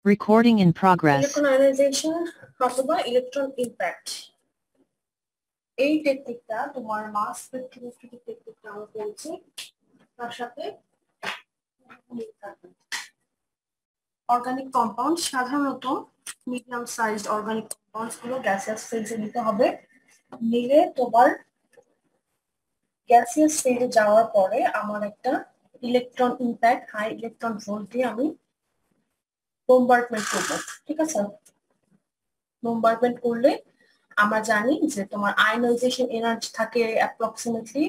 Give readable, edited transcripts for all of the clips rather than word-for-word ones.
Recording in progress. Electron ionization অথবা electron impact এই টেকনিকটা তোমার মাস স্পেকট্রোমেট্রি টেকনিকটা আমরা বলছি তার সাথে অর্গানিক কম্পাউন্ড সাধারণত মিডিয়াম সাইজড অর্গানিক কম্পাউন্ডস গুলো গ্যাসিয়াস ফেজে নিতে হবে নিলে তোমার গ্যাসিয়াস ফেজে যাওয়ার পরে আমার একটা electron impact high electron volt দিয়ে আমি বোম্বার্ডমেন্ট করবো ঠিক আছে বোম্বার্ডমেন্ট করলে আমরা জানি যে তোমার আয়নাইজেশন এনার্জি থাকে অ্যাপ্রক্সিমেটলি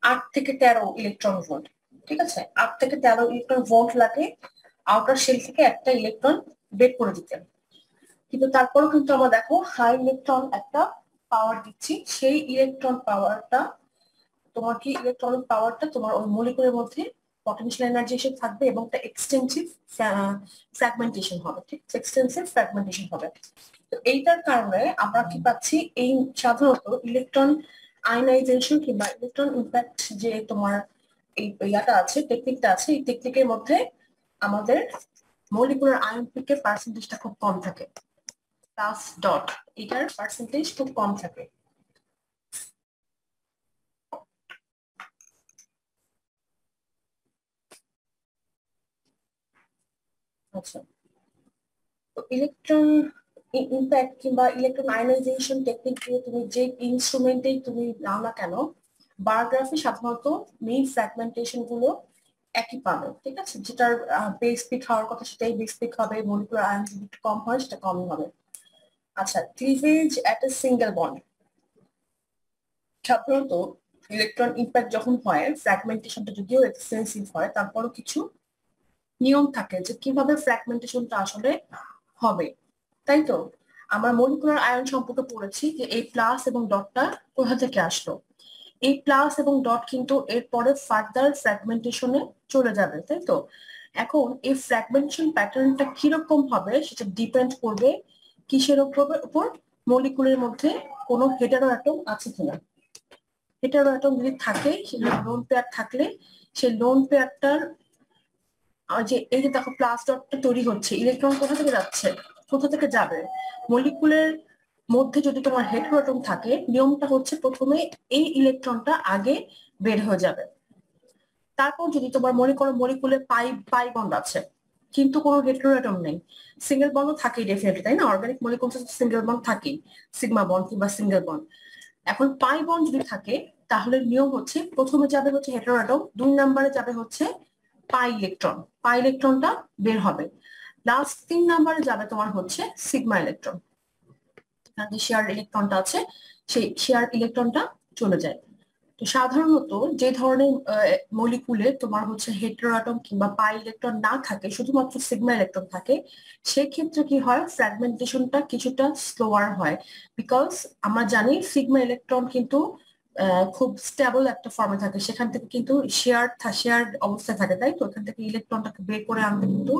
8 থেকে 13 ইলেকট্রন ভোল্ট ঠিক আছে 8 থেকে 13 ইলেকট্রন ভোল্ট লাগে আউটার শেল থেকে একটা ইলেকট্রন বের করে দিতে কিন্তু তারপরও কিন্তু আমরা দেখো হাই ইলেকট্রন একটা পাওয়ার দিচ্ছি সেই ইলেকট্রন পাওয়ারটা তোমার কি ইলেকট্রনিক পাওয়ারটা তোমার ওই মলিকুলের মধ্যে পটেনশিয়াল এনার্জি এসে থাকবে এবং একটা এক্সটেন্সিভ ফ্র্যাগমেন্টেশন হবে ঠিক এক্সটেন্সিভ ফ্র্যাগমেন্টেশন হবে তো এইটার কারণে আমরা কি পাচ্ছি এই সাধারণত ইলেকট্রন আয়নাইজেশন কিংবা ইলেকট্রন ইমপ্যাক্ট যে তোমার এই ইয়াটা আছে টেকনিকটা আছে এই টেকনিকের মধ্যে আমাদের মলিকুলার আয়ন পিকের পার্সেন্টেজটা খুব কম থাকে প্লাস ডট এটার পার্সেন্টেজ খুব কম থাকে আচ্ছা তো ইলেকট্রন ইমপ্যাক্ট কিংবা ইলেকট্রন আয়নাইজেশন টেকনিক দিয়ে তুমি যে ইনস্ট্রুমেন্টেই তুমি নাও না কেন বায়োগ্রাফি সাধারণত মেইন ফ্র্যাগমেন্টেশন গুলো একই পাবে ঠিক আছে যেটার বেস পিক হওয়ার কথা সেটাই বেস পিক হবে মলিকুলার আয়ন যদি একটু কম হয় সেটা কমই হবে আচ্ছা cleavage at a single bond সাধারণত ইলেকট্রন ইমপ্যাক্ট যখন হয় ফ্র্যাগমেন্টেশনটা যদিও এক্সটেন্সিভ হয় তারপরও কিছু নিয়ম থাকে যে কিভাবে ফ্র্যাগমেন্টেশনটা আসলে হবে তাই তো আমরা মলিকুলার আয়ন সম্পর্কে পড়েছি যে এই প্লাস এবং ডটটা কোথা থেকে আসলো এই প্লাস এবং ডট কিন্তু এরপরে ফার্দার ফ্র্যাগমেন্টেশনে চলে যাবে তাই তো এখন এই ফ্র্যাগমেন্টেশন প্যাটার্নটা কিরকম হবে সেটা ডিপেন্ড করবে কিসের উপর মলিকুলের মধ্যে কোনো হেটারো অ্যাটম আছে কিনা হেটারো অ্যাটম যদি থাকে সেখানে লোন পেয়ার থাকলে সেই লোন পেয়ারটার যে এই যে দেখো প্লাস ডটটা তৈরি হচ্ছে ইলেকট্রন কোথা থেকে যাচ্ছে কোথা থেকে যাবে মলিকুলের মধ্যে যদি তোমার হেটারো অ্যাটম থাকে নিয়মটা হচ্ছে প্রথমে এই ইলেকট্রনটা আগে বের হয়ে যাবে তারপর যদি তোমার মনে করো মলিকুলে পাই বন্ড আছে কিন্তু কোনো হেটারো অ্যাটম নেই সিঙ্গেল বন্ড থাকেই ডেফিনেটলি তাই না অর্গানিক মলিকুল সিঙ্গেল বন্ড থাকেই সিগমা বন্ড কিংবা সিঙ্গেল বন্ড এখন পাই বন্ড যদি থাকে তাহলে নিয়ম হচ্ছে প্রথমে যাবে হচ্ছে হেটারো অ্যাটম 2 নম্বরে যাবে হচ্ছে পাই ইলেকট্রনটা বের হবে লাস্ট 3 নম্বরে যাবে তোমার হচ্ছে সিগমা ইলেকট্রন যে শেয়ার ইলেকট্রনটা আছে সেই শেয়ার ইলেকট্রনটা চলে যায় তো সাধারণত যে ধরনের মলিকুলে তোমার হচ্ছে হেটারো অ্যাটম কিংবা পাই ইলেকট্রন না থাকে শুধুমাত্র সিগমা ইলেকট্রন থাকে সেক্ষেত্রে কি হয় ফ্র্যাগমেন্টেশনটা কিছুটা স্লোয়ার হয় বিকজ আমরা জানি সিগমা ইলেকট্রন কিন্তু খুব স্টেবল একটা ফর্মে থাকে সেখান থেকে কিন্তু শেয়ার অবস্থায় থাকে তাই তো এখান থেকে ইলেকট্রনটাকে বের করে আনতে কিন্তু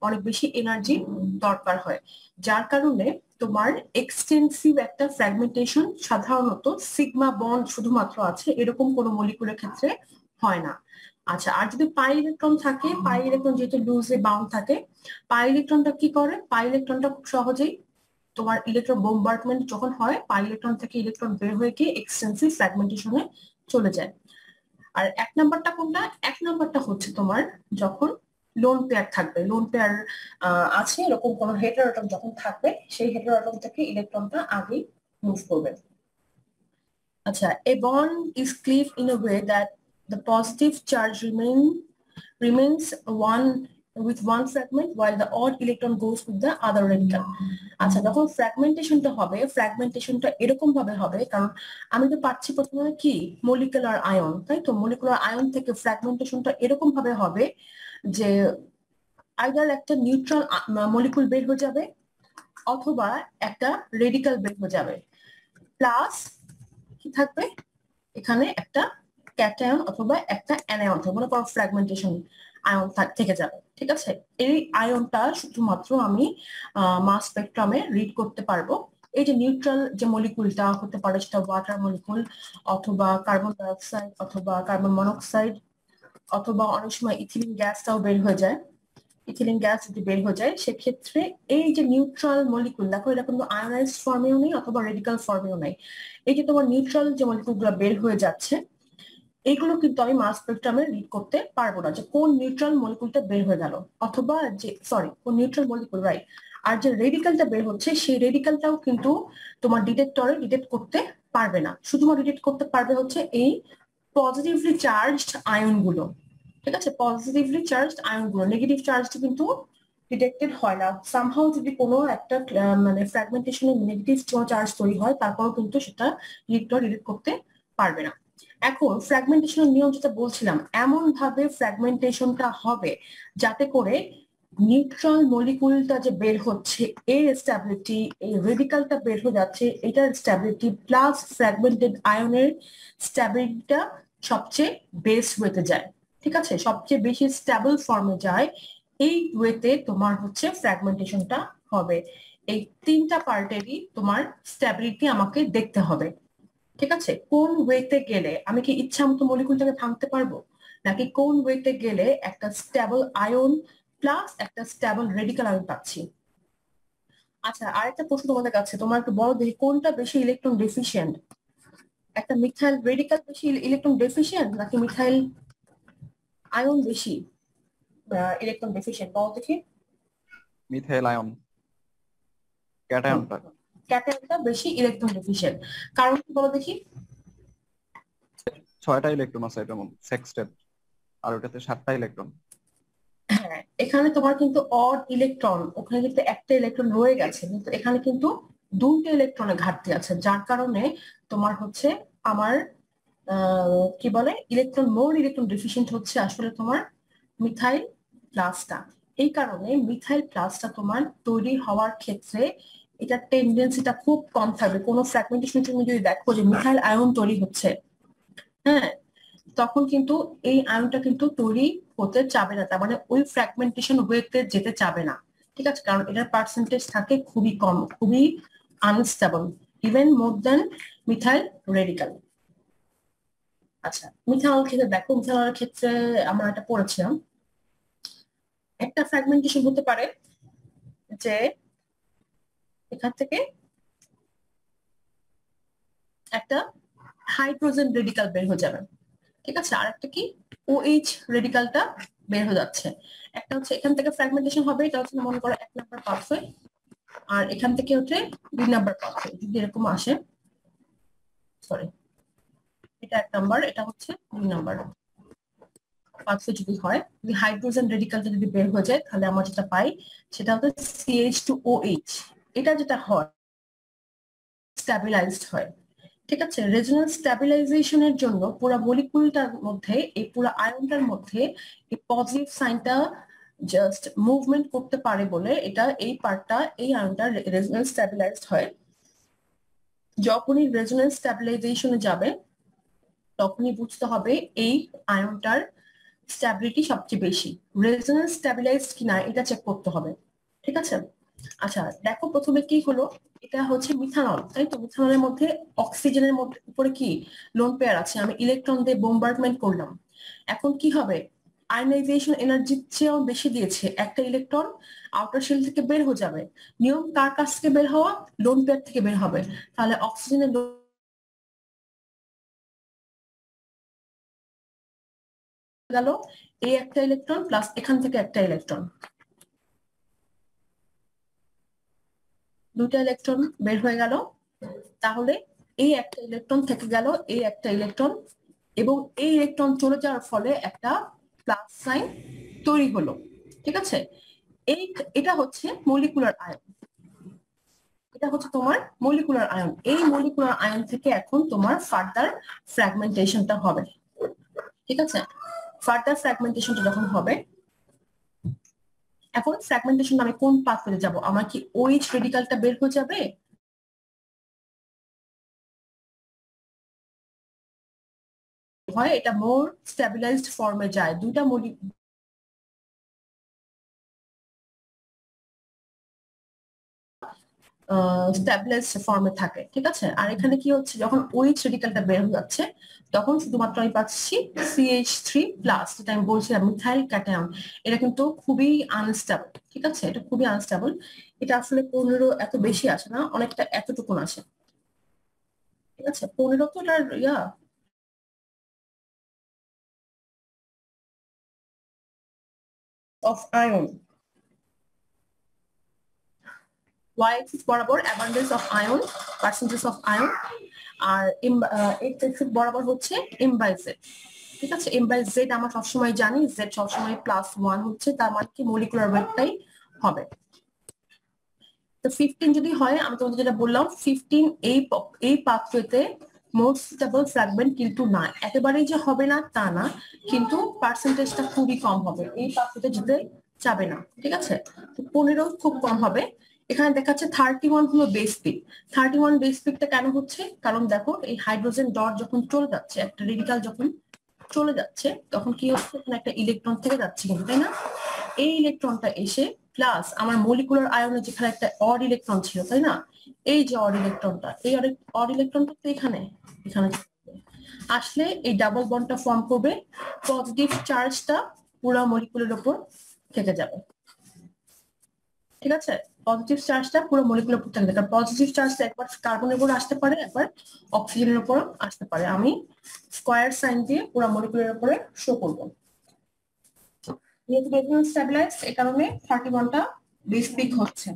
অনেক বেশি এনার্জি দরকার হয় যার কারণে তোমার এক্সটেন্সিভ একটা ফ্র্যাগমেন্টেশন সাধারণত সিগমা বন্ড শুধুমাত্র আছে এরকম কোনো মলিকুলের ক্ষেত্রে হয় না আচ্ছা আর যদি পাই ইলেকট্রন থাকে পাই ইলেকট্রন যেহেতু লুজে বাউন্ড থাকে পাই ইলেকট্রনটা কি করে পাই ইলেকট্রনটা খুব সহজেই তোমার ইলেকট্রন বোম্বার্ডমেন্ট যখন হয় পাই ইলেকট্রন থেকে ইলেকট্রন বের হয়ে গিয়ে এক্সটেন্সিভ ফ্র্যাগমেন্টেশনে চলে যায় আর 1 নাম্বারটা কোনটা 1 নাম্বারটা হচ্ছে তোমার যখন লোন পেয়ার থাকবে লোন পেয়ার আছে এরকম কোন হেটারো অ্যাটম যখন থাকবে সেই হেটারো অ্যাটম থেকে ইলেকট্রনটা আগে মুভ করবে আচ্ছা a bond is cleaved in a way that the positive charge remains with one fragment while the odd electron goes with the other radical আচ্ছা যখন ফ্র্যাগমেন্টেশনটা হবে ফ্র্যাগমেন্টেশনটা এরকম ভাবে হবে কারণ আমি তো পাচ্ছি প্রথমে কি মলিকুলার আয়ন তাই তো মলিকুলার আয়ন থেকে ফ্র্যাগমেন্টেশনটা এরকম ভাবে হবে যে আইদার একটা নিউট্রাল মলিকুল বের হয়ে যাবে অথবা একটা রেডিকাল বের হয়ে যাবে প্লাস কি থাকবে এখানে একটা ক্যাটায়ন অথবা একটা অ্যানায়ন থাকবে মনে করো ফ্র্যাগমেন্টেশন আয়ন থেকে যাবে ঠিক আছে এই আয়নটা শুধুমাত্র আমি মাস স্পেকট্রামে রিড করতে পারবো এই যে নিউট্রাল যে মলিকুলটা হতে পারে সেটা ওয়াটার মলিকুল অথবা কার্বন ডাইঅক্সাইড অথবা কার্বন মনোক্সাইড অথবা অনেক সময় ইথিলিন গ্যাসটাও বের হয়ে যায় ইথিলিন গ্যাস যদি বের হয়ে যায় সেক্ষেত্রে এই যে নিউট্রাল মলিকুল, দেখো এটা কিন্তু আয়োনাইজড ফর্মেও নেই অথবা রেডিকাল ফর্মেও নেই, এই যে তোমার নিউট্রাল যে মলিকুলগুলো বের হয়ে যাচ্ছে এইগুলো কিন্তু আমি মাস স্পেকট্রামে রিড করতে পারবো না যে কোন নিউট্রাল মলিকুলটা বের হয়ে গেল, অথবা যে সরি কোন নিউট্রাল মলিকুল, রাইট। আর যে রেডিকালটা বের হচ্ছে সেই রেডিকালটাও কিন্তু তোমার ডিটেক্টরে ডিটেক্ট করতে পারবে না, শুধুমাত্র ডিটেক্ট করতে পারবে হচ্ছে এই পজিটিভলি চার্জড আয়নগুলো। ঠিক আছে, পজিটিভলি চার্জড আয়নগুলো, নেগেটিভ চার্জ কিন্তু ডিটেক্টেড হয় না। সামহাউ যদি কোনো একটা মানে ফ্র্যাগমেন্টেশনে নেগেটিভ চার্জ তৈরি হয় তারপরেও কিন্তু সেটা ডিটেক্টর ডিটেক্ট করতে পারবে না। এখন ফ্র্যাগমেন্টেশনের নিয়ম যেটা বলছিলাম, এমন ভাবে ফ্র্যাগমেন্টেশনটা হবে যাতে করে নিউট্রাল মলিকুলটা যে বের হচ্ছে এর স্ট্যাবিলিটি, এই রেডিকালটা বের হয়ে যাচ্ছে এটার স্ট্যাবিলিটি প্লাস ফ্র্যাগমেন্টেড আয়নের স্ট্যাবিলিটিটা সবচেয়ে বেস্ট ওয়েতে যায়। ঠিক আছে, সবচেয়ে বেশি স্ট্যাবল ফর্মে যায়, এই ওয়েতে তোমার হচ্ছে ফ্র্যাগমেন্টেশনটা হবে। এই তিনটা পার্টেরই তোমার স্ট্যাবিলিটি আমাকে দেখতে হবে। ঠিক আছে, কোন ওয়েতে গেলে আমি কি ইচ্ছা মতো মলিকুলটাকে ভাঙতে পারবো, নাকি কোন ওয়েতে গেলে একটা স্ট্যাবল আয়ন প্লাস একটা স্ট্যাবল রেডিকাল আয়ন পাচ্ছি। আচ্ছা, আরেকটা প্রশ্ন তোমাদের কাছে, তোমার একটু বড় দেখি কোনটা বেশি ইলেকট্রন ডেফিশিয়েন্ট, একটা মিথাইল রেডিকাল বেশি ইলেকট্রন ডেফিশিয়েন্ট নাকি মিথাইল আয়ন বেশি ইলেকট্রন ডেফিশিয়েন্ট, বলো দেখি। Methyl ion, ক্যাটায়নটা। ক্যাটায়নটা বেশি ইলেকট্রন ডেফিশিয়েন্ট, কারণ কি বলো দেখি। 6টা ইলেকট্রন আছে এটার মধ্যে সেক্সটেট, আর ওটাতে 7টা ইলেকট্রন। হ্যাঁ, এখানে তোমার কিন্তু অড ইলেকট্রন, ওখানে কিন্তু একটা ইলেকট্রন রয়ে গেছে, কিন্তু এখানে কিন্তু দুইটা ইলেকট্রনের ঘাটতি আছে, যার কারণে তোমার হচ্ছে আমার কি বলে মোর ইলেকট্রন ডেফিশিয়েন্ট হচ্ছে আসলে তোমার মিথাইল প্লাসটা। এই কারণে মিথাইল প্লাসটা তোমার তৈরি হওয়ার ক্ষেত্রে এটার টেন্ডেন্সিটা খুব কম থাকবে। কোনো ফ্র্যাগমেন্টেশন তুমি যদি দেখো যে মিথাইল আয়ন তৈরি হচ্ছে, হ্যাঁ, তখন কিন্তু এই আয়নটা কিন্তু তৈরি হতে চাবে না, তার মানে ওই ফ্র্যাগমেন্টেশন ওয়েতে যেতে চাবে না। ঠিক আছে, কারণ এটার পার্সেন্টেজ থাকে খুবই কম, খুবই আনস্টেবল, ইভেন মোর দেন মিথাইল রেডিকাল। আচ্ছা, মিথানল ক্ষেত্রে দেখো, মিথানলের ক্ষেত্রে আমরা এটা পড়েছিলাম, একটা ফ্র্যাগমেন্টেশন হতে পারে যে এখান থেকে একটা হাইড্রোজেন রেডিকাল বের হয়ে যাবে। ঠিক আছে, আর একটা কি OH রেডিকালটা বের হয়ে যাচ্ছে। একটা হচ্ছে এখান থেকে ফ্র্যাগমেন্টেশন হবে, এটা হচ্ছে মনে করো 1 নাম্বার পাথওয়ে, আর এখান থেকে হচ্ছে 2 নাম্বার পাথওয়ে, যদি এরকম আসে, সরি এটা 1 নাম্বার, এটা হচ্ছে 2 নাম্বার পাথওয়ে যদি হয়, যদি হাইড্রোজেন রেডিকালটা যদি বের হয়ে যায় তাহলে আমরা যেটা পাই সেটা হচ্ছে CH2OH। এটা যেটা হয় স্ট্যাবিলাইজড হয়। ঠিক আছে, রেজোন্যান্স স্ট্যাবিলাইজেশনের জন্য পুরো মলিকুলটার মধ্যে, এই পুরো আয়নটার মধ্যে এই পজিটিভ সাইনটা জাস্ট মুভমেন্ট করতে পারে বলে এটা এই পার্টটা, এই আয়নটা রেজোন্যান্স স্ট্যাবিলাইজড হয়। যখনই রেজোন্যান্স স্ট্যাবিলাইজেশনে যাবে তখনই বুঝতে হবে এই আয়নটার স্ট্যাবিলিটি সবচেয়ে বেশি, রেজোন্যান্স স্ট্যাবিলাইজড কিনা এটা চেক করতে হবে। ঠিক আছে, আচ্ছা দেখো প্রথমে কি হলো, এটা হচ্ছে মিথানল, তাই তো? মিথানলের মধ্যে অক্সিজেনের মধ্যে উপরে কি লোন পেয়ার আছে, আমি ইলেকট্রন দিয়ে বোম্বার্ডমেন্ট করলাম। এখন কি হবে, আয়নাইজেশন এনার্জির চেয়েও বেশি দিয়েছে, একটা ইলেকট্রন আউটার শেল থেকে বের হয়ে যাবে। নিয়ম কার কাছ থেকে বের হওয়া, লোন পেয়ার থেকে বের হবে। তাহলে অক্সিজেনের গেল এই একটা ইলেকট্রন প্লাস এখান থেকে একটা ইলেকট্রন, দুইটা ইলেকট্রন বের হয়ে গেল। তাহলে এই একটা ইলেকট্রন থেকে গেল, এই একটা ইলেকট্রন, এবং এই ইলেকট্রন চলে যাওয়ার ফলে একটা প্লাস সাইন তৈরি হলো। ঠিক আছে, এটা হচ্ছে মলিকুলার আয়ন, এটা হচ্ছে তোমার মলিকুলার আয়ন। এই মলিকুলার আয়ন থেকে এখন তোমার ফার্দার ফ্র্যাগমেন্টেশনটা হবে। ঠিক আছে, ফার্দার ফ্র্যাগমেন্টেশনটা যখন হবে, এখন ফ্র্যাগমেন্টেশন আমি কোন পাথওয়ে যাব, আমার কি OH রেডিকালটা বের হয়ে যাবে, হয় এটা মোর স্ট্যাবিলাইজড ফর্মে যায়, দুইটা স্ট্যাবিলাইজড ফর্মে থাকে, ঠিক আছে। আর এখানে কি হচ্ছে, যখন OH রেডিকালটা বের হয়ে যাচ্ছে তখন শুধুমাত্র আমি পাচ্ছি CH3+, যেটা আমি বলছিলাম মিথাইল ক্যাটায়ন। এটা কিন্তু খুবই আনস্টেবল, ঠিক আছে, এটা খুবই আনস্টেবল। এটা আসলে 15 এত বেশি আসে না, অনেকটা এতটুকুন আসে, ঠিক আছে। 15 তো এটার অফ আয়ন, y-axis বরাবর abundance of ion, percentage of ion, আর x-axis বরাবর হচ্ছে m/z, ঠিক আছে। m/z আমরা সবসময় জানি z সবসময় +1 হচ্ছে, তার মানে কি মলিকুলার ওয়েটটাই হবে। তো 15 যদি হয়, আমি তোমাদের যেটা বললাম 15 এই পাথওয়েতে মোস্ট স্টেবল ফ্র্যাগমেন্ট কিন্তু না, একেবারেই যে হবে না তা না, কিন্তু পার্সেন্টেজটা খুবই কম হবে, এই পাথওয়েতে যেতে যাবে না, ঠিক আছে। তো 15 খুব কম হবে। এখানে দেখাচ্ছে 31 হলো বেস পিক। 31 বেস পিকটা কেন হচ্ছে, কারণ দেখো এই হাইড্রোজেন ডট যখন চলে যাচ্ছে, একটা রেডিকাল যখন চলে যাচ্ছে তখন কি হচ্ছে, এখানে একটা ইলেকট্রন থেকে যাচ্ছে কিন্তু, তাই না। এই ইলেকট্রনটা এসে প্লাস আমার মলিকুলার আয়নে যেখানে একটা অড ইলেকট্রন ছিল, তাই না, এই যে অড ইলেকট্রনটা, এই অড ইলেকট্রনটা তো এখানে এখানে আসলে এই ডাবল বন্ডটা ফর্ম করবে, পজিটিভ চার্জটা পুরো মলিকুলের উপর থেকে যাবে, ঠিক আছে। পজিটিভ চার্জটা পুরো মলিকুলের উপর থেকে, কারণ পজিটিভ চার্জটা একবার কার্বনের উপর আসতে পারে, একবার অক্সিজেনের উপর আসতে পারে। আমি স্কয়ার সাইন দিয়ে পুরো মলিকুলের উপরে শো করবো। যেহেতু বেসমেন্ট স্ট্যাবিলাইজড, এই কারণে 31টা বেস পিক হচ্ছে।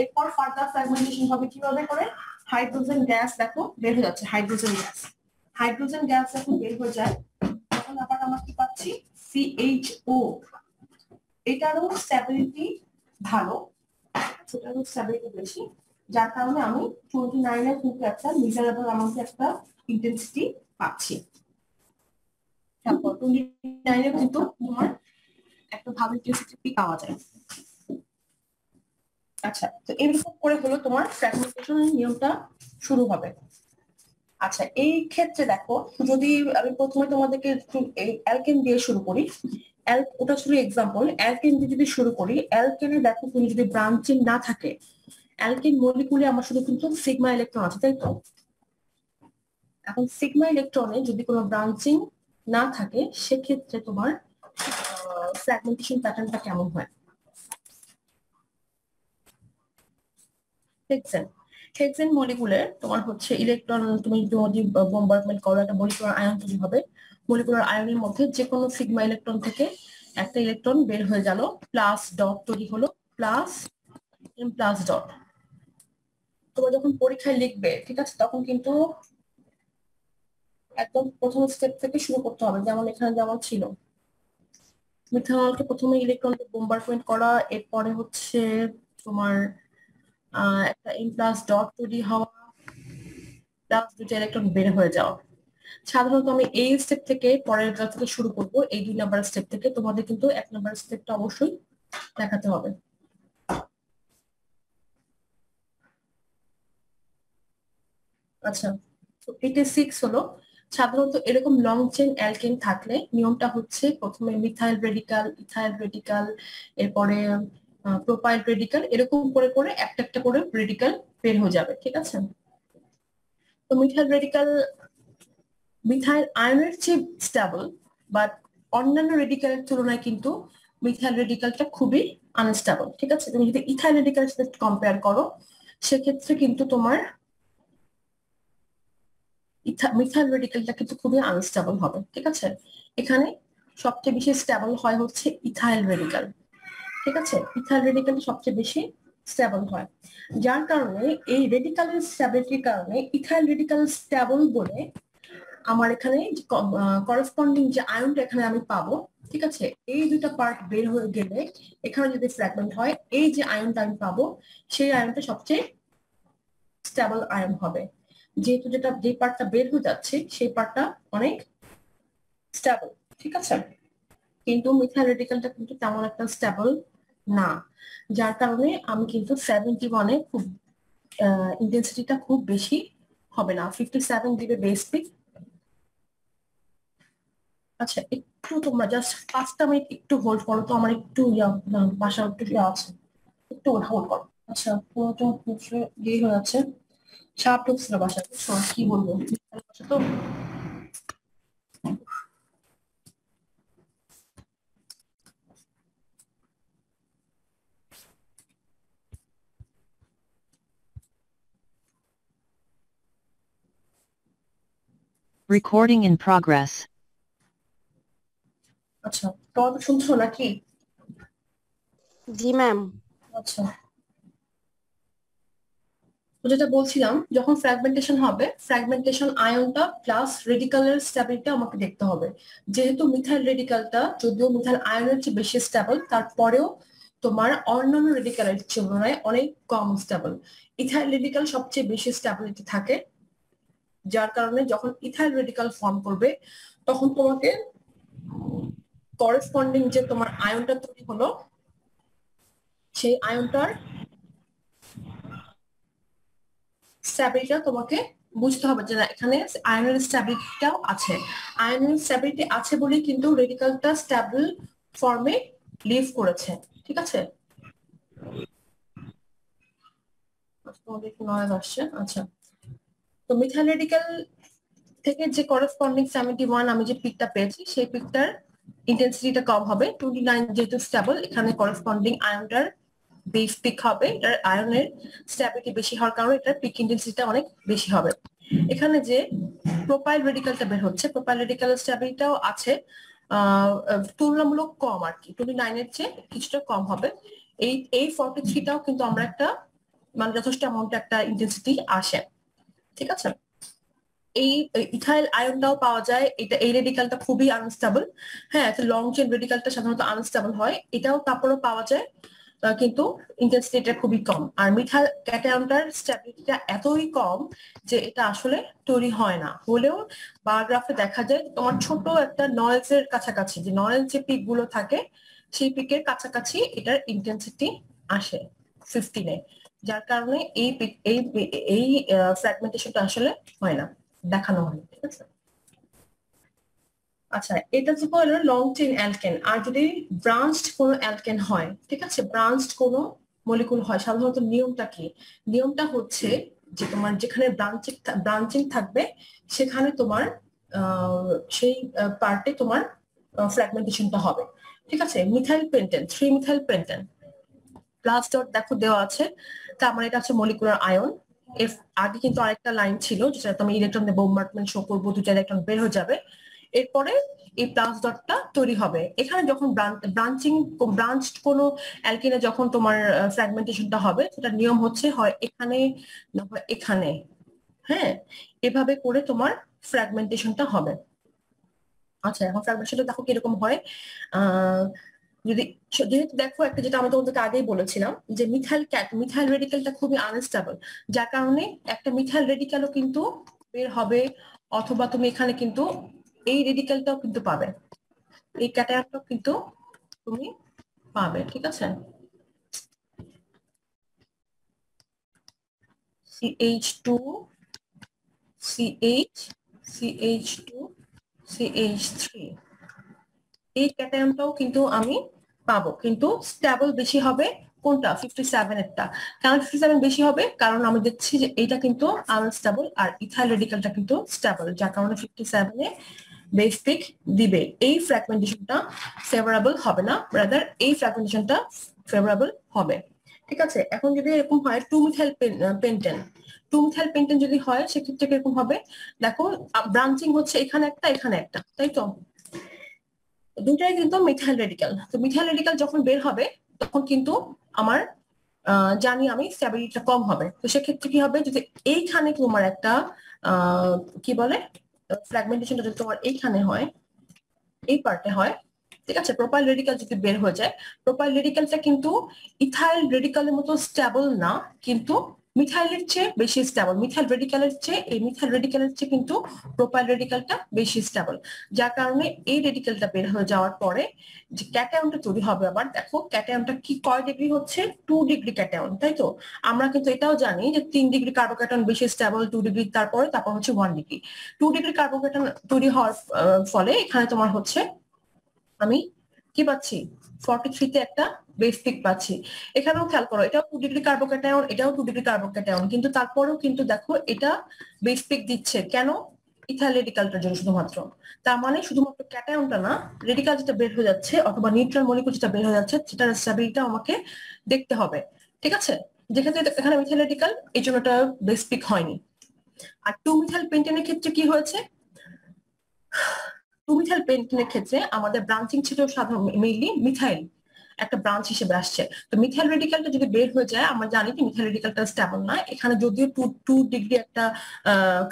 এরপর ফার্দার ফ্র্যাগমেন্টেশন হবে কিভাবে করে, হাইড্রোজেন গ্যাস দেখো বের হয়ে যাচ্ছে, হাইড্রোজেন গ্যাস, হাইড্রোজেন গ্যাস যখন বের হয়ে যায় তখন আবার আমরা কি পাচ্ছি, CHO। এটারও স্ট্যাবিলিটি ভালো, সেটারও স্ট্যাবিলিটি বেশি, যার কারণে আমি 29 এর কিন্তু একটা মেজারেবল আমাকে একটা ইন্টেন্সিটি পাচ্ছি। তারপর 29 এর কিন্তু তোমার একটা ভালো ইন্টেন্সিটি পাওয়া যায়। আচ্ছা, তো এরকম করে হলো তোমার ফ্র্যাগমেন্টেশনের নিয়মটা শুরু হবে। আচ্ছা, এই ক্ষেত্রে দেখো, যদি আমি প্রথমে তোমাদেরকে অ্যালকেন দিয়ে শুরু করি, ওটা ছিল এক্সাম্পল। অ্যালকেন দিয়ে যদি শুরু করি, অ্যালকেনে দেখো তুমি যদি ব্রাঞ্চিং না থাকে, অ্যালকেন মলিকুলে আমার শুধু কিন্তু সিগমা ইলেকট্রন আছে, তাই তো। এখন সিগমা ইলেকট্রনে যদি কোনো ব্রাঞ্চিং না থাকে, সেক্ষেত্রে তোমার ফ্র্যাগমেন্টেশন প্যাটার্নটা কেমন হয়। হেক্সেন মলিকুলে তোমার হচ্ছে ইলেকট্রন, তুমি যদি বোম্বার্ডমেন্ট করো, একটা মলিকুলার আয়ন তৈরি হবে। মলিকুলার আয়নের মধ্যে যে কোনো সিগমা ইলেকট্রন থেকে একটা ইলেকট্রন বের হয়ে গেল, প্লাস ডট তৈরি হলো, প্লাস এম প্লাস ডট। তোমরা যখন পরীক্ষায় লিখবে, ঠিক আছে, তখন কিন্তু একদম প্রথম স্টেপ থেকে শুরু করতে হবে, যেমন এখানে যেমন ছিল মিথানলকে প্রথমে ইলেকট্রন বোম্বার্ডমেন্ট করা, এরপরে হচ্ছে তোমার একটা এম প্লাস ডট তৈরি হওয়া, প্লাস দুটো ইলেকট্রন বের হয়ে যাওয়া। সাধারণত আমি এই স্টেপ থেকে পরের থেকে শুরু করব, এই 2 নাম্বার স্টেপ থেকে। তোমাদের কিন্তু 1 নাম্বার স্টেপটা অবশ্যই দেখাতে হবে। আচ্ছা, তো 86 হলো সাধারণত এরকম লং চেইন অ্যালকেন থাকলে নিয়মটা হচ্ছে প্রথমে মিথাইল রেডিকাল, ইথাইল রেডিকাল, এরপরে প্রোপাইল রেডিকাল, এরকম করে করে একটা একটা করে রেডিকাল বের হয়ে যাবে, ঠিক আছে। তো মিথাইল রেডিকাল মিথাইল আয়নের চেয়ে স্টেবল, বাট অন্যান্য রেডিকালের তুলনায় কিন্তু মিথাইল রেডিকালটা খুবই আনস্টেবল, ঠিক আছে। তুমি যদি ইথাইল রেডিকালের সাথে কম্পেয়ার করো, সেক্ষেত্রে কিন্তু তোমার মিথাইল রেডিকালটা কিন্তু খুবই আনস্টেবল হবে, ঠিক আছে। এখানে সবচেয়ে বেশি স্টেবল হয় হচ্ছে ইথাইল রেডিকাল, ঠিক আছে। ইথাইল রেডিকাল সবচেয়ে বেশি স্টেবল হয়, যার কারণে এই রেডিকালের স্টেবিলিটির কারণে ইথাইল রেডিকাল স্টেবল বলে আমার এখানে করসপন্ডিং যে আয়নটা এখানে আমি পাবো, ঠিক আছে। এই দুটা পার্ট বের হয়ে গেলে এখানে যদি ফ্র্যাগমেন্ট হয়, এই যে আয়নটা আমি পাবো, সেই আয়নটা সবচেয়ে স্টেবল আয়ন হবে, যেহেতু যে পার্টটা বের হয়ে যাচ্ছে সেই পার্টটা অনেক স্টেবল, ঠিক আছে। কিন্তু মিথাইল রেডিকালটা কিন্তু তেমন একটা স্টেবল না, যার কারণে আমি কিন্তু 71-এ খুব ইন্টেন্সিটিটা খুব বেশি হবে না, 57 দিবে বেস পিক। আচ্ছা, একটু তোমরা জাস্ট 5টা মিনিট একটু হোল্ড করো তো, আমার একটু বাসা একটু আছে, একটু হোল্ড করো। আচ্ছা পুরোটা হয়ে যাচ্ছে, সাপ ঢুকছিল বাসায়, কি বলবো তো। Recording in progress. আচ্ছা তোমার শুনছো নাকি? জি ম্যাম। আচ্ছা তো যেটা বলছিলাম, যখন ফ্র্যাগমেন্টেশন হবে, ফ্র্যাগমেন্টেশন আয়নটা প্লাস রেডিকালের স্ট্যাবিলিটি আমাকে দেখতে হবে। যেহেতু মিথাইল রেডিকালটা যদিও মিথাইল আয়নের চেয়ে বেশি স্ট্যাবল, তারপরেও তোমার অন্যান্য রেডিকালের তুলনায় অনেক কম স্ট্যাবল। ইথাইল রেডিকাল সবচেয়ে বেশি স্ট্যাবিলিটি থাকে, যার কারণে যখন ইথাইল রেডিকাল ফর্ম করবে তখন তোমাকে করেসপন্ডিং যে তোমার আয়নটা তৈরি হলো সেই আয়নটার স্ট্যাবিলিটিটা তোমাকে বুঝতে হবে যে এখানে আয়নের স্ট্যাবিলিটিটাও আছে। আয়নের স্ট্যাবিলিটি আছে বলেই কিন্তু রেডিকালটা স্ট্যাবল ফর্মে লিভ করেছে, ঠিক আছে? তোমাদের একটু নয়েজ আসছে। আচ্ছা তো মিথাইল রেডিকাল থেকে যে করেসপন্ডিং 71 আমি যে পিকটা পেয়েছি সেই পিকটার ইন্টেন্সিটিটা কম হবে। 29 যেহেতু স্ট্যাবল, এখানে করেসপন্ডিং আয়নটার বেস পিক হবে, এটার আয়নের স্ট্যাবিলিটি বেশি হওয়ার কারণে এটার পিক ইন্টেন্সিটিটা অনেক বেশি হবে। এখানে যে প্রোপাইল রেডিকালটা বের হচ্ছে, প্রোপাইল রেডিকাল স্ট্যাবিলিটিটাও আছে, তুলনামূলক কম আর কি, 29 এর চেয়ে কিছুটা কম হবে। এই 43টাও কিন্তু আমরা একটা মানে যথেষ্ট অ্যামাউন্টে একটা ইন্টেন্সিটি আসে, ঠিক আছে? এই ইথাইল আয়নটাও পাওয়া যায়, এটা এই রেডিকালটা খুবই আনস্টেবল। হ্যাঁ, লং চেইন রেডিকালটা সাধারণত আনস্টেবল হয়, এটাও তারপরেও পাওয়া যায়, কিন্তু ইন্টেন্সিটিটা খুবই কম। আর মিথাইল ক্যাটায়নটার স্ট্যাবিলিটিটা এতই কম যে এটা আসলে তৈরি হয় না, হলেও বারগ্রাফে দেখা যায় তোমার ছোট একটা নয়েজের কাছাকাছি, যে নয়েজ যে পিক গুলো থাকে সেই পিকের কাছাকাছি এটার ইন্টেন্সিটি আসে 15-এ, যার কারণে এই এই ফ্র্যাগমেন্টেশনটা আসলে হয় না, দেখানো হয়, ঠিক আছে? আচ্ছা এটা যে হলো লং চেইন অ্যালকেন। আর যদি ব্রাঞ্চড কোনো অ্যালকেন হয়, ঠিক আছে, ব্রাঞ্চড কোনো মলিকুল হয়, সাধারণত নিয়মটা কি? নিয়মটা হচ্ছে যে তোমার যেখানে ব্রাঞ্চিং থাকবে সেখানে তোমার সেই পার্টে তোমার ফ্র্যাগমেন্টেশনটা হবে, ঠিক আছে? Methyl pentane, 3 methyl pentane plus dot দেখো দেওয়া আছে, তার মানে এটা হচ্ছে মলিকুলার আয়ন। এর আগে কিন্তু আরেকটা লাইন ছিল যেটা আমি ইলেকট্রন দিয়ে বোম্বার্ডমেন্ট শো করবো, দুটো ইলেকট্রন বের হয়ে যাবে, এরপরে এই প্লাস ডটটা তৈরি হবে। এখানে যখন ব্রাঞ্চড কোনো অ্যালকিনে যখন তোমার ফ্র্যাগমেন্টেশনটা হবে, সেটা নিয়ম হচ্ছে হয় এখানে না হয় এখানে, হ্যাঁ, এভাবে করে তোমার ফ্র্যাগমেন্টেশনটা হবে। আচ্ছা এখন ফ্র্যাগমেন্টেশনটা দেখো কিরকম হয়। যদি যেহেতু দেখো একটা যেটা আমি তোমাদেরকে আগেই বলেছিলাম যে মিথাইল রেডিকালটা খুবই আনস্টেবল, যার কারণে একটা মিথাইল রেডিকালও কিন্তু বের হবে, অথবা তুমি এখানে কিন্তু এই রেডিকালটাও কিন্তু পাবে, এই ক্যাটায়নটাও কিন্তু তুমি পাবে, ঠিক আছে? CH2 CH CH2 CH3 এই ক্যাটায়নটাও কিন্তু আমি পাবো, কিন্তু স্ট্যাবল বেশি হবে কোনটা? 57 এরটা। কারণ 57 বেশি হবে কারণ আমি দেখছি যে এটা কিন্তু আনস্টেবল আর ইথাইল রেডিকালটা কিন্তু স্টেবল, যার কারণে 57-এ বেস পিক দিবে। এই ফ্র্যাগমেন্টেশনটা ফেভারেবল হবে না, রাদার এই ফ্র্যাগমেন্টেশনটা ফেভারেবল হবে, ঠিক আছে? এখন যদি এরকম হয় 2 মিথাইল পেন্টেন, 2 মিথাইল পেন্টেন যদি হয় সেক্ষেত্রে কিরকম হবে দেখো, ব্রাঞ্চিং হচ্ছে এখানে একটা এখানে একটা, তাই তো? দুটাই কিন্তু মিথাইল রেডিকাল। তো মিথাইল রেডিকাল যখন বের হবে তখন কিন্তু আমার জানি আমি স্ট্যাবিলিটিটা কম হবে। তো সেক্ষেত্রে কি হবে, যদি এইখানে তোমার একটা কি বলে ফ্র্যাগমেন্টেশনটা যদি তোমার এইখানে হয়, এই পার্টে হয়, ঠিক আছে, প্রোপাইল রেডিকাল যদি বের হয়ে যায়, প্রোপাইল রেডিকালটা কিন্তু ইথাইল রেডিকালের মতো স্ট্যাবল না, কিন্তু মিথাইলের চেয়ে বেশি স্ট্যাবল। মিথাইল রেডিকালের চেয়ে কিন্তু প্রোপাইল রেডিকালটা বেশি স্ট্যাবল, যার কারণে এই রেডিকালটা বের হয়ে যাওয়ার পরে যে ক্যাটায়নটা তৈরি হবে, আবার দেখো ক্যাটায়নটা কি কয় ডিগ্রি হচ্ছে? 2 ডিগ্রি ক্যাটায়ন, তাই তো? আমরা কিন্তু এটাও জানি যে 3 ডিগ্রি কার্বোক্যাটায়ন বেশি স্ট্যাবল, 2 ডিগ্রি তারপর হচ্ছে 1 ডিগ্রি। 2 ডিগ্রি কার্বোক্যাটায়ন তৈরি হওয়ার ফলে এখানে তোমার হচ্ছে আমি কি পাচ্ছি 43-তে একটা বেস পিক পাচ্ছি। এখানেও খেয়াল করো, এটাও 2 ডিগ্রি কার্বোক্যাটায়ন, এটাও 2 ডিগ্রি কার্বোক্যাটায়ন, কিন্তু তারপরেও কিন্তু দেখো এটা বেস পিক দিচ্ছে কেন? ইথাইল রেডিকালটার জন্য শুধুমাত্র। তার মানে শুধুমাত্র ক্যাটায়নটা না, রেডিকাল যেটা বের হয়ে যাচ্ছে অথবা নিউট্রাল মলিকুল যেটা বের হয়ে যাচ্ছে সেটার স্ট্যাবিলিটি আমাকে দেখতে হবে। ঠিক আছে, যেখানে এখানে মিথাইল রেডিকাল, এই জন্য এটা বেস পিক হয়নি। আর 2 মিথাইল পেন্টেনের ক্ষেত্রে কি হয়েছে? 2 মিথাইল পেন্টেনের ক্ষেত্রে আমাদের ব্রাঞ্চিং ছিল সাধারণ মেইনলি মিথাইল একটা ব্রাঞ্চ হিসেবে আসছে। তো মিথাইল রেডিকালটা যদি বের হয়ে যায়, আমরা জানি যে মিথাইল রেডিকালটা স্টেবল না। এখানে যদিও 2 ডিগ্রি একটা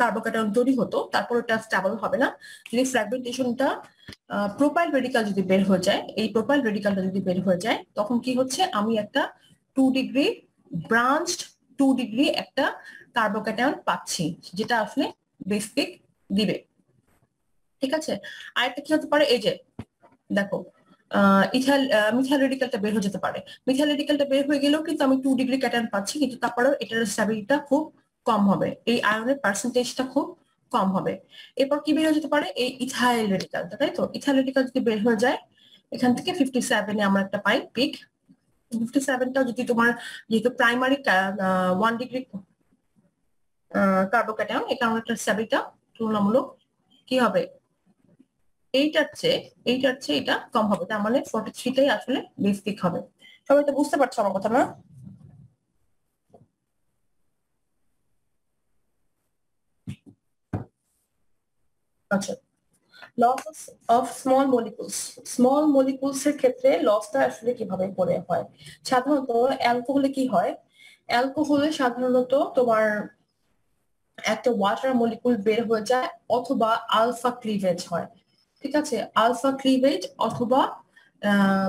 কার্বোক্যাটায়ন তৈরি হতো, তারপর এটা স্টেবল হবে না। যদি ফ্র্যাগমেন্টেশনটা প্রোপাইল রেডিকাল যদি বের হয়ে যায়, এই প্রোপাইল রেডিকালটা যদি বের হয়ে যায়, তখন কি হচ্ছে? আমি একটা 2 ডিগ্রি ব্রাঞ্চড 2 ডিগ্রি একটা কার্বোক্যাটায়ন পাচ্ছি, যেটা আসলে বেস পিক দিবে। ঠিক আছে, আরেকটা কি হতে পারে? এই যে দেখো, মিথাইল রেডিকালটা বের হয়ে যেতে পারে। মিথাইল রেডিকালটা বের হয়ে গেলেও কিন্তু আমি 2 ডিগ্রি ক্যাটায়ন পাচ্ছি, কিন্তু তারপরেও এটার স্ট্যাবিলিটিটা খুব কম হবে, এই আয়নের পার্সেন্টেজটা খুব কম হবে। এরপর কি বের হয়ে যেতে পারে? এই ইথাইল রেডিকালটা, তাই তো? ইথাইল রেডিকাল যদি বের হয়ে যায়, এখান থেকে 57 এ আমরা একটা পাই পিক। 57টা যদি তোমার, যেহেতু প্রাইমারি 1 ডিগ্রি কার্বোক্যাটায়ন, এই কারণে একটা স্ট্যাবিলিটিটা তুলনামূলক কি হবে? এইটার চেয়ে এটা কম হবে। তার মানে 43টাই আসলে বেস পিক হবে। সবাই তো বুঝতে পারছো আমার কথা না? আচ্ছা, লস অফ স্মল মলিকুলস এর ক্ষেত্রে লসটা আসলে কিভাবে করে হয়? সাধারণত অ্যালকোহলে কি হয়? অ্যালকোহলে সাধারণত তোমার একটা ওয়াটার মলিকুল বের হয়ে যায়, অথবা আলফা ক্লিভেজ হয়। ঠিক আছে, আলফা ক্লিভেজ অথবা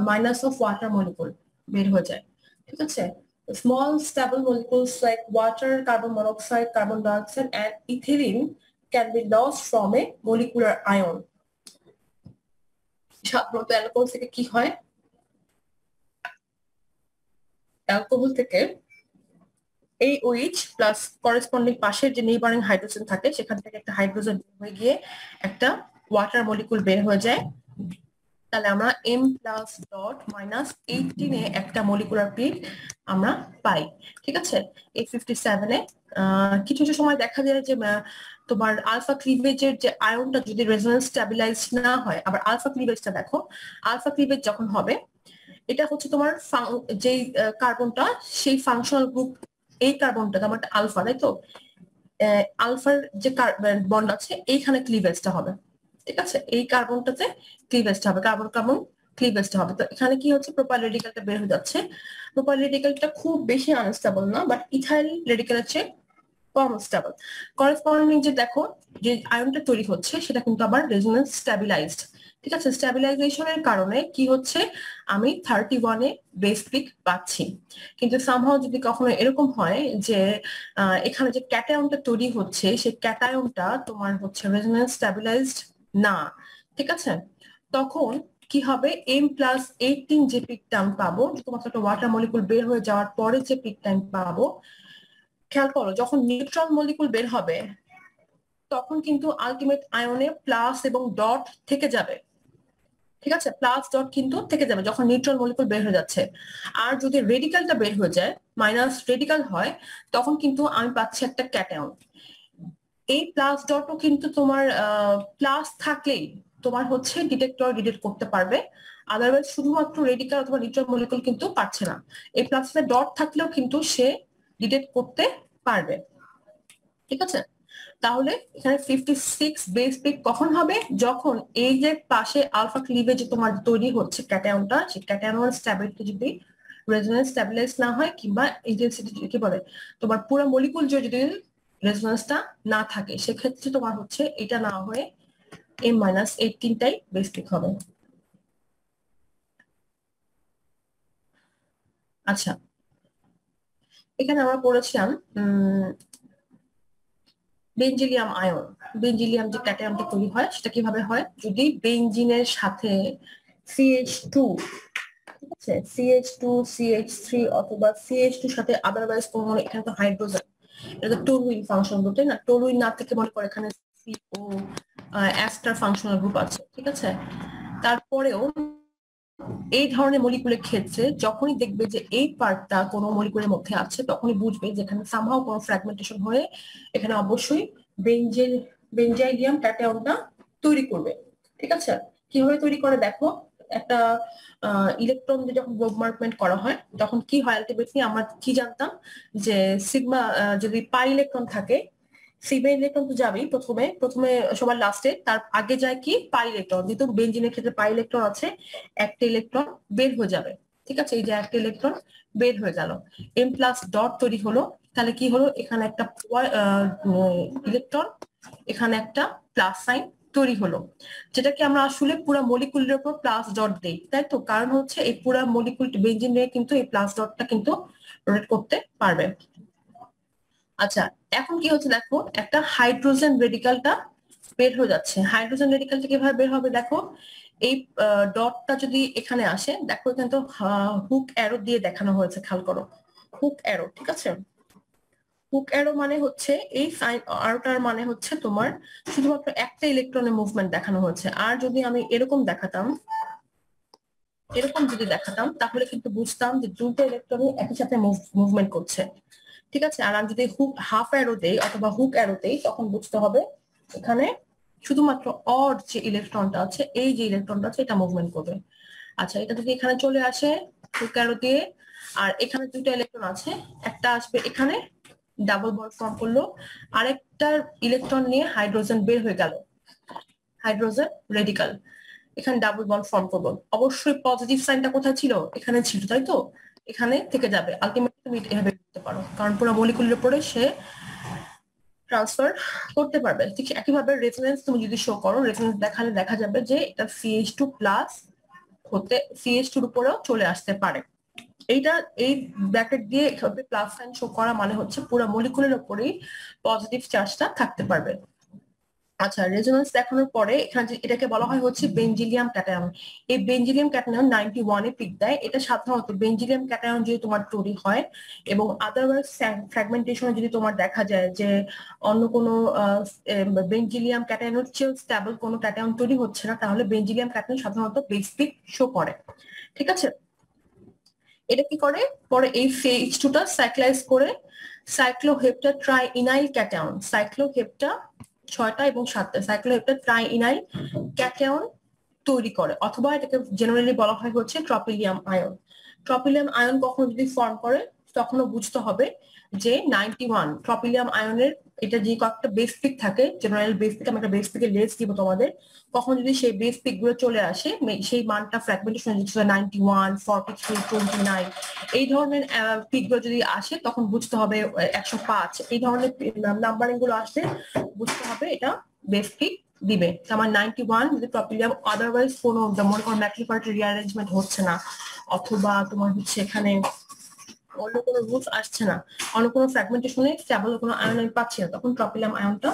মাইনাস অফ ওয়াটার মলিকুল বের হয়ে যায়। ঠিক আছে, small stable molecules like water, carbon monoxide, carbon dioxide and ethylene can be lost from a molecular ion. সাধারণত অ্যালকোহল থেকে কি হয়? অ্যালকোহল থেকে এই OH প্লাস করেসপন্ডিং পাশের যে নেইবারিং হাইড্রোজেন থাকে, সেখান থেকে একটা হাইড্রোজেন বের হয়ে গিয়ে একটা ওয়াটার মলিকুল বের হয়ে যায়। তাহলে আমরা M প্লাস ডট মাইনাস 18 এ একটা মলিকুলার পিক আমরা পাই। ঠিক আছে, এই 57 এ কিছু কিছু সময় দেখা যায় যে তোমার আলফা ক্লিভেজের যে আয়নটা যদি রেজোন্যান্স স্ট্যাবিলাইজ না হয়, আবার আলফা ক্লিভেজটা দেখো, আলফা ক্লিভেজ যখন হবে, এটা হচ্ছে তোমার যেই কার্বনটা, সেই ফাংশনাল গ্রুপ, এই কার্বনটা আমার আলফা, তাই তো? আলফার যে বন্ড আছে এইখানে ক্লিভেজটা হবে। ঠিক আছে, এই কার্বনটাতে ক্লিভেজটা হবে, কার্বন কার্বন ক্লিভেজটা হবে। তো এখানে কি হচ্ছে? প্রোপাইল রেডিকালটা বের হয়ে যাচ্ছে। প্রোপাইল রেডিকালটা খুব বেশি আনস্টেবল না, বাট ইথাইল রেডিকালের চেয়ে কম স্টেবল। করেসপন্ডিং যে দেখো যে আয়নটা তৈরি হচ্ছে, সেটা কিন্তু আবার রেজোন্যান্স স্ট্যাবিলাইজড। ঠিক আছে, স্ট্যাবিলাইজেশনের কারণে কি হচ্ছে? আমি 31 এ বেস পিক পাচ্ছি। কিন্তু সামহাও যদি কখনো এরকম হয় যে এখানে যে ক্যাটায়নটা তৈরি হচ্ছে, সেই ক্যাটায়নটা তোমার হচ্ছে রেজোন্যান্স স্ট্যাবিলাইজড না, ঠিক আছে, তখন কি হবে? M প্লাস 18 যে পিক টাইম পাবো, তোমার একটা ওয়াটার মলিকুল বের হয়ে যাওয়ার পরে যে পিক টাইম পাবো, খেয়াল করো, যখন নিউট্রন মলিকুল বের হবে, তখন কিন্তু আলটিমেট আয়নে প্লাস এবং ডট থেকে যাবে। ঠিক আছে, প্লাস ডট কিন্তু থেকে যাবে যখন নিউট্রন মলিকুল বের হয়ে যাচ্ছে। আর যদি রেডিকালটা বের হয়ে যায়, মাইনাস রেডিকাল হয়, তখন কিন্তু আমি পাচ্ছি একটা ক্যাটায়ন। এই প্লাস ডটও কিন্তু তোমার প্লাস থাকলেই তোমার হচ্ছে ডিটেক্টর ডিটেক্ট করতে পারবে, আদারওয়াইজ শুধুমাত্র রেডিকাল অথবা নিউট্রন মলিকুল কিন্তু পারছে না। এই প্লাসে ডট থাকলেও কিন্তু সে ডিটেক্ট করতে পারবে। ঠিক আছে, তাহলে এখানে 56 বেস পিক কখন হবে? যখন এই যে পাশে আলফা ক্লিভেজ তোমার তৈরি হচ্ছে ক্যাটায়নটা, সেই ক্যাটায়নের স্ট্যাবিলিটি যদি রেজোন্যান্স স্ট্যাবিলাইজ না হয়, কিংবা ইন্টেন্সিটি কি বলে তোমার পুরো মলিকুল যদি রেজোন্যান্সটা না থাকে, সেক্ষেত্রে তোমার হচ্ছে এটা না হয়ে M-18টাই বেস পিক হবে। আচ্ছা, এখানে আমরা পড়েছিলাম বেঞ্জিলিয়াম আয়ন। বেঞ্জিলিয়াম যে ক্যাটায়নটা তৈরি হয়, সেটা কিভাবে হয়? যদি বেঞ্জিনের সাথে CH2, ঠিক আছে, CH2, CH3 অথবা CH2 সাথে আদারওয়াইজ কোনো, এখানে তো হাইড্রোজেন, এটা তো টলুইন ফাংশন গ্রুপ, তাই না? টলুইন না থেকে মনে করে এখানে CO এস্টার ফাংশনাল গ্রুপ আছে। ঠিক আছে, তারপরেও এই ধরনের মলিকুলের ক্ষেত্রে যখনই দেখবে যে এই পার্টটা কোনো মলিকুলের মধ্যে আছে তখনই বুঝবে যেখানে সামহাও কোনো ফ্র্যাগমেন্টেশন হয়ে এখানে অবশ্যই বেঞ্জাইলিয়াম ক্যাটায়নটা তৈরি করবে। ঠিক আছে, কিভাবে তৈরি করে দেখো, একটা ইলেকট্রন দিয়ে যখন বোম্বার্ডমেন্ট করা হয় তখন কি হয়, আলটিমেটলি আমরা কি জানতাম যে সিগমা যদি পাই ইলেকট্রন থাকে, সিগমা ইলেকট্রন তো যাবেই প্রথমে প্রথমে সবার লাস্টে, তার আগে যায় কি পাই ইলেকট্রন, যেহেতু বেঞ্জিনের ক্ষেত্রে পাই ইলেকট্রন আছে, একটা ইলেকট্রন বের হয়ে যাবে। ঠিক আছে, এই যে একটা ইলেকট্রন বের হয়ে গেল, এম প্লাস ডট তৈরি হলো, তাহলে কি হলো, এখানে একটা ইলেকট্রন, এখানে একটা প্লাস সাইন তৈরি হলো, যেটাকে আমরা আসলে পুরো মলিকুলের উপর প্লাস ডট দেই, তাই তো? কারণ হচ্ছে এই পুরো মলিকুল বেঞ্জিনে কিন্তু এই প্লাস ডটটা কিন্তু রোটেট করতে পারবে। আচ্ছা, এখন কি হচ্ছে দেখো, একটা হাইড্রোজেন রেডিকালটা বের হয়ে যাচ্ছে। হাইড্রোজেন রেডিকালটা কিভাবে বের হবে দেখো, এই ডটটা যদি এখানে আসে, দেখো এখানে তো হুক অ্যারো দিয়ে দেখানো হয়েছে, খেয়াল করো, হুক অ্যারো। ঠিক আছে, হুক অ্যারো মানে হচ্ছে এই সাইন আরোটার মানে হচ্ছে তোমার শুধুমাত্র একটা ইলেকট্রনের মুভমেন্ট দেখানো হয়েছে। আর যদি আমি এরকম দেখাতাম, এরকম যদি দেখাতাম তাহলে কিন্তু বুঝতাম যে দুটো ইলেকট্রনই একই সাথে মুভমেন্ট করছে। ঠিক আছে, আর আমি যদি হুক হাফ অ্যারো দেই অথবা হুক অ্যারো দেই তখন বুঝতে হবে এখানে শুধুমাত্র অড যে ইলেকট্রনটা আছে, এই যে ইলেকট্রনটা আছে এটা মুভমেন্ট করবে। আচ্ছা, এটা যদি এখানে চলে আসে হুক অ্যারো দিয়ে, আর এখানে দুটো ইলেকট্রন আছে, একটা আসবে এখানে ডাবল বন্ড ফর্ম করলো, আরেকটা ইলেকট্রন নিয়ে হাইড্রোজেন বের হয়ে গেল, হাইড্রোজেন রেডিকাল, এখানে ডাবল বন্ড ফর্ম করবো, অবশ্যই পজিটিভ সাইনটা কোথায় ছিল, এখানে ছিল, তাই তো? এখানে থেকে যাবে, আলটিমেটলি তুমি এভাবে করতে পারো, কারণ পুরো মলিকুলের উপরে সে ট্রান্সফার করতে পারবে। ঠিক একইভাবে রেজোনেন্স তুমি যদি শো করো, রেজোনেন্স দেখালে দেখা যাবে যে এটা CH2 প্লাস হতে CH2 এর উপরেও চলে আসতে পারে। এইটা এই ব্র্যাকেট দিয়ে প্লাস সাইন শো করা মানে হচ্ছে পুরো মলিকুলের উপরেই পজিটিভ চার্জটা থাকতে পারবে। আচ্ছা, রেজোনেন্স দেখানোর পরে এখানে এটাকে বলা হয় হচ্ছে বেঞ্জিলিয়াম ক্যাটায়ন। এই বেঞ্জিলিয়াম ক্যাটায়ন 91 এ পিক দেয়। এটা সাধারণত বেঞ্জিলিয়াম ক্যাটায়ন যদি তোমার তৈরি হয় এবং আদারওয়াইজ ফ্র্যাগমেন্টেশনে যদি তোমার দেখা যায় যে অন্য কোনো বেঞ্জিলিয়াম ক্যাটায়নের চেয়েও স্টেবল কোনো ক্যাটায়ন তৈরি হচ্ছে না, তাহলে বেঞ্জিলিয়াম ক্যাটায়ন সাধারণত বেস পিক শো করে। ঠিক আছে, এটা কি করে, পরে এই CH2টা সাইক্লাইজ করে সাইক্লোহেপ্টা ট্রাইইনাইল ক্যাটায়ন, সাইক্লোহেপ্টা 6টা এবং 7টা সাইক্লোহেপ্টা ট্রাইইনাইল ক্যাটায়ন তৈরি করে, অথবা এটাকে জেনারেলি বলা হয় হচ্ছে ট্রপিলিয়াম আয়ন। ট্রপিলিয়াম আয়ন কখন যদি ফর্ম করে তখনও বুঝতে হবে যে 91 ট্রপিলিয়াম আয়নের এটা যে কয়েকটা বেস পিক থাকে, জেনারেল বেস পিক, আমি একটা বেস পিকের লেস দিব তোমাদের, কখন যদি সেই বেস পিক গুলো চলে আসে সেই মানটা ফ্র্যাগমেন্টেশন 91, 43, 29 এই ধরনের পিক গুলো যদি আসে তখন বুঝতে হবে 105 এই ধরনের নাম্বারিং গুলো আসলে বুঝতে হবে এটা বেস পিক দিবে। আমার 91 যদি ট্রপিলিয়াম, আদারওয়াইজ কোনো মনে করো ম্যাক্লিফার্টি রিঅ্যারেঞ্জমেন্ট হচ্ছে না, অথবা তোমার হচ্ছে এখানে অন্য কোনো রুলস আসছে না, অন্য কোনো ফ্র্যাগমেন্টেশনে স্টেবল কোনো আয়ন আমি পাচ্ছি না, তখন ট্রপিলিয়াম আয়নটা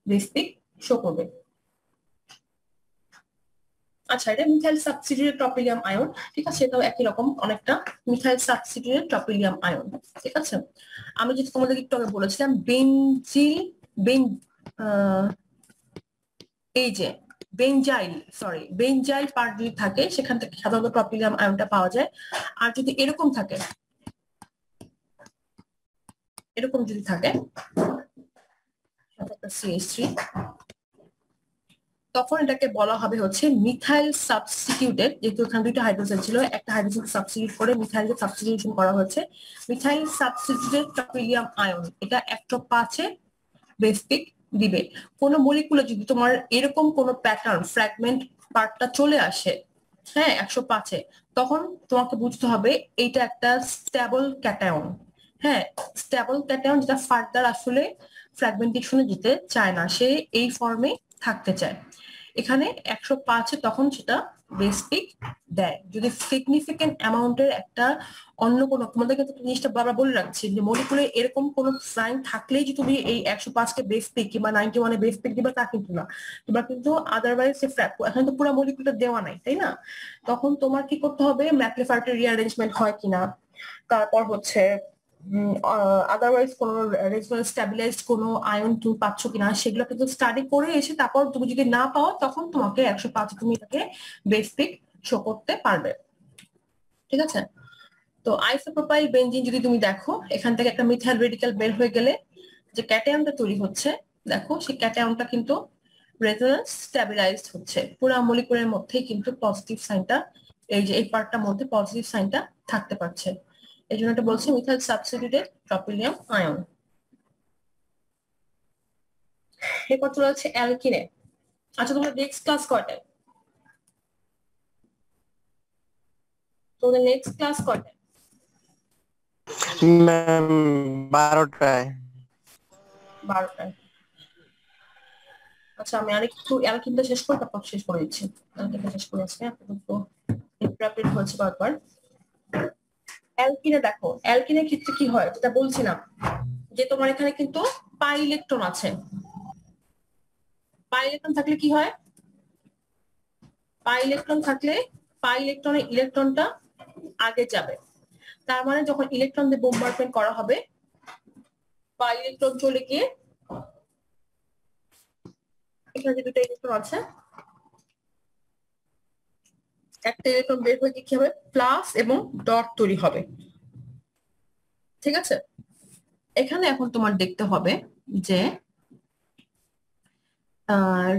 বেস পিক শো করবে। আচ্ছা, এটা মিথাইল সাবস্টিটিউটেড ট্রপিলিয়াম আয়ন। ঠিক আছে, এটাও একই রকম অনেকটা মিথাইল সাবস্টিটিউটেড ট্রপিলিয়াম আয়ন। ঠিক আছে, আমি যেটা তোমাদেরকে একটু আগে বলেছিলাম এই যে বেঞ্জাইল পার্ট যদি থাকে সেখান থেকে সাধারণত ট্রপিলিয়াম আয়নটা পাওয়া যায়। আর যদি এরকম থাকে, এরকম যদি থাকে CH3, তখন এটাকে বলা হবে হচ্ছে মিথাইল সাবস্টিটিউটেড, যেহেতু এখানে দুইটা হাইড্রোজেন ছিল, একটা হাইড্রোজেন সাবস্টিটিউট করে মিথাইল সাবস্টিটিউশন করা হয়েছে, মিথাইল সাবস্টিটিউটেড ট্রপিলিয়াম আয়ন। এটা 105 বেস পিক দিবে। কোন মলিকুলে যদি তোমার এরকম কোন প্যাটার্ন ফ্র্যাগমেন্ট পার্টটা চলে আসে, হ্যাঁ 105, তখন তোমাকে বুঝতে হবে এইটা একটা স্টেবল ক্যাটায়ন। হ্যাঁ, স্টেবল ক্যাটায়ন যেটা ফার্দার আসলে ফ্র্যাগমেন্টেশনে যেতে চায় না, সে এই ফর্মে থাকতে চায়। এখানে 105 তখন সেটা বেস পিক দেয়। যদি সিগনিফিকেন্ট অ্যামাউন্টের একটা অন্য কোনো, তোমাদেরকে একটা জিনিসটা বারবার বলে রাখছি যে মলিকুলে এরকম কোন সাইন থাকলেই যে তুমি এই 105 বেস পিক কিংবা 91 বেস পিক দিবা তা কিন্তু না, তোমার কিন্তু আদারওয়াইজ এখন তো পুরো মলিকুলটা দেওয়া নাই, তাই না? তখন তোমার কি করতে হবে, ম্যাক্লিফার্টি রিঅ্যারেঞ্জমেন্ট হয় কিনা, তারপর হচ্ছে আদারওয়াইজ কোনো রেজোনেন্স স্ট্যাবিলাইজড কোনো আয়ন তুমি পাচ্ছ কিনা সেগুলো কিন্তু স্টাডি করে এসে তারপর তুমি যদি না পাও তখন তোমাকে 105 তুমি এটাকে বেস পিক শো করতে পারবে। ঠিক আছে, তো আইসোপ্রোপাইল বেনজিন যদি তুমি দেখো এখান থেকে একটা মিথাইল রেডিক্যাল বের হয়ে গেলে যে ক্যাটায়নটা তৈরি হচ্ছে, দেখো সেই ক্যাটায়নটা কিন্তু রেজোন্যান্স স্ট্যাবিলাইজড হচ্ছে। পুরো মলিকুলের মধ্যেই কিন্তু পজিটিভ সাইনটা, এই যে এই পার্টটার মধ্যে পজিটিভ সাইনটা থাকতে পারছে। এই জন্য এটা বলছে মিথাইল সাবস্টিটিউটেড ট্রোপিলিয়াম আয়ন। এরপর চলে যাচ্ছে অ্যালকিনে। আচ্ছা, তোমরা নেক্সট ক্লাস কয়টায়? তোমাদের নেক্সট ক্লাস কয়টায়? ম্যাম 12টায়। 12টায়। আচ্ছা, আমি আরেকটু অ্যালকিনটা শেষ করে তারপর শেষ করে দিচ্ছি। অ্যালকিনটা শেষ করে আসছে, একটু ইন্টারাপ্টেড হয়েছে বারবার। অ্যালকিনে দেখো, অ্যালকিনের ক্ষেত্রে কি হয় যেটা বলছিলাম, যে তোমার এখানে কিন্তু পাই ইলেকট্রন আছে। পাই ইলেকট্রন থাকলে কি হয়? পাই ইলেকট্রন থাকলে পাই ইলেকট্রনের ইলেকট্রনটা আগে যাবে। তার মানে যখন ইলেকট্রন দিয়ে বোম্বার্ডমেন্ট করা হবে, পাই ইলেকট্রন চলে গিয়ে এখানে যে দুটো ইলেকট্রন আছে, একটা ইলেকট্রন বের হয়ে কি হবে? প্লাস এবং ডট তৈরি হবে। ঠিক আছে, এখানে এখন তোমার দেখতে হবে যে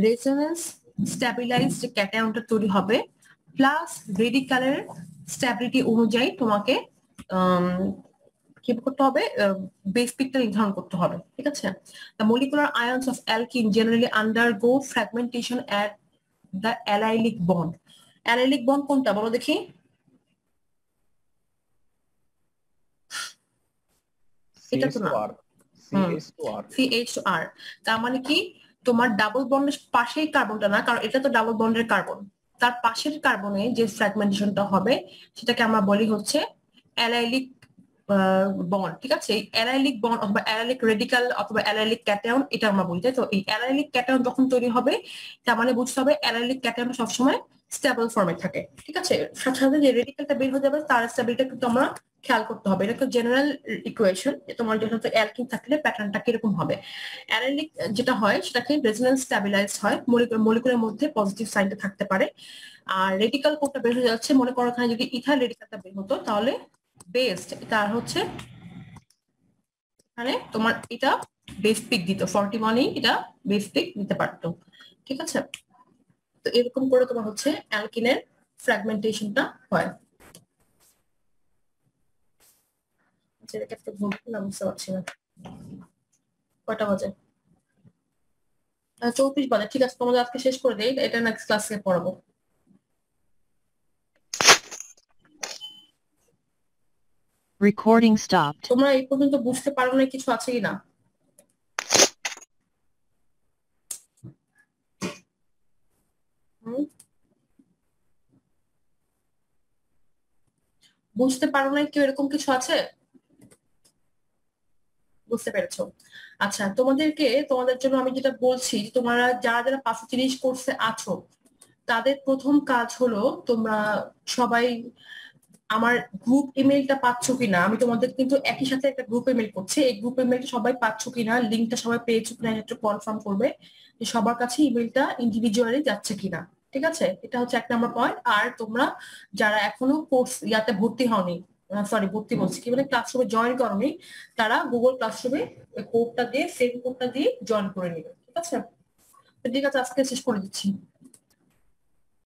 রেজোন্যান্স স্ট্যাবিলাইজ যে ক্যাটায়নটা তৈরি হবে প্লাস রেডিক্যালের স্ট্যাবিলিটি অনুযায়ী তোমাকে কি করতে হবে? বেস পিকটা নির্ধারণ করতে হবে। ঠিক আছে, the molecular ions of alkene generally undergo fragmentation at the allylic bond. allylic bond কোনটা বলো দেখি? এটা তো না, CH2R। তার মানে কি তোমার ডাবল বন্ডের পাশেই কার্বনটা না, কারণ এটা তো ডাবল বন্ডের কার্বন, তার পাশের কার্বনে যে ফ্র্যাগমেন্টেশনটা হবে সেটাকে আমরা বলি হচ্ছে অ্যালাইলিক বন্ড। ঠিক আছে, এই অ্যালাইলিক বন্ড অথবা অ্যালাইলিক রেডিক্যাল অথবা অ্যালাইলিক ক্যাটায়ন এটা আমরা বলি, তাই তো? এই অ্যালাইলিক ক্যাটায়ন যখন তৈরি হবে তার মানে বুঝতে হবে অ্যালাইলিক ক্যাটায়ন সবসময় স্টেবল ফর্মে থাকে। ঠিক আছে, সাথে সাথে যে রেডিক্যালটা বের হয়ে যাবে তার স্টেবিলিটি কিন্তু আমরা খেয়াল করতে হবে। এটা তো জেনারেল ইকুয়েশন, তোমার যেটা অ্যালকিন থাকলে প্যাটার্নটা কিরকম হবে। অ্যালাইলিক যেটা হয় সেটাকে রেজোন্যান্স স্ট্যাবিলাইজড হয়, মলিকুলের মধ্যে পজিটিভ সাইনটা থাকতে পারে। আর রেডিক্যাল কোডটা বের হয়ে যাচ্ছে, মনে করো এখানে যদি ইথাইল রেডিক্যালটা বের হতো তাহলে বেস্ট তার হচ্ছে মানে তোমার এটা বেস পিক দিত 41, এটা বেস পিক দিতে পারতো। ঠিক আছে, তো এরকম করে তোমার হচ্ছে অ্যালকিনের ফ্র্যাগমেন্টেশনটা হয়। যেটাকে একটু বলতে না, বুঝতে পারছি না কয়টা বাজে। 34 বাজে। ঠিক আছে, তোমাদের আজকে শেষ করে দেই, এটা নেক্সট ক্লাসে পড়াবো। Recording stopped. তোমরা এই পর্যন্ত বুঝতে পারো না কিছু আছে কিনা? বুঝতে পারো না কেউ, এরকম কিছু আছে? বুঝতে পেরেছো? আচ্ছা, তোমাদের জন্য আমি যেটা বলছি, তোমরা যারা যারা 530 কোর্সে আছো তাদের প্রথম কাজ হলো তোমরা সবাই আমার গ্রুপ ইমেলটা পাচ্ছ কিনা। আমি তোমাদের কিন্তু একই সাথে একটা গ্রুপ ইমেল করছি, এই গ্রুপ ইমেলটা সবাই পাচ্ছ কিনা, লিঙ্কটা সবাই পেয়েছো কিনা একটু কনফার্ম করবে যে সবার কাছে ইমেলটা ইন্ডিভিজুয়ালি যাচ্ছে কিনা। ঠিক আছে, এটা হচ্ছে 1 নম্বর পয়েন্ট। আর তোমরা যারা এখনো কোর্স ইয়াতে ভর্তি হওনি, সরি ভর্তি বলছি কি মানে ক্লাসরুমে জয়েন করোনি, তারা গুগল ক্লাসরুমে কোডটা দিয়ে সেম কোডটা দিয়ে জয়েন করে নেবে। ঠিক আছে, তো ঠিক আছে, আজকে শেষ করে দিচ্ছি।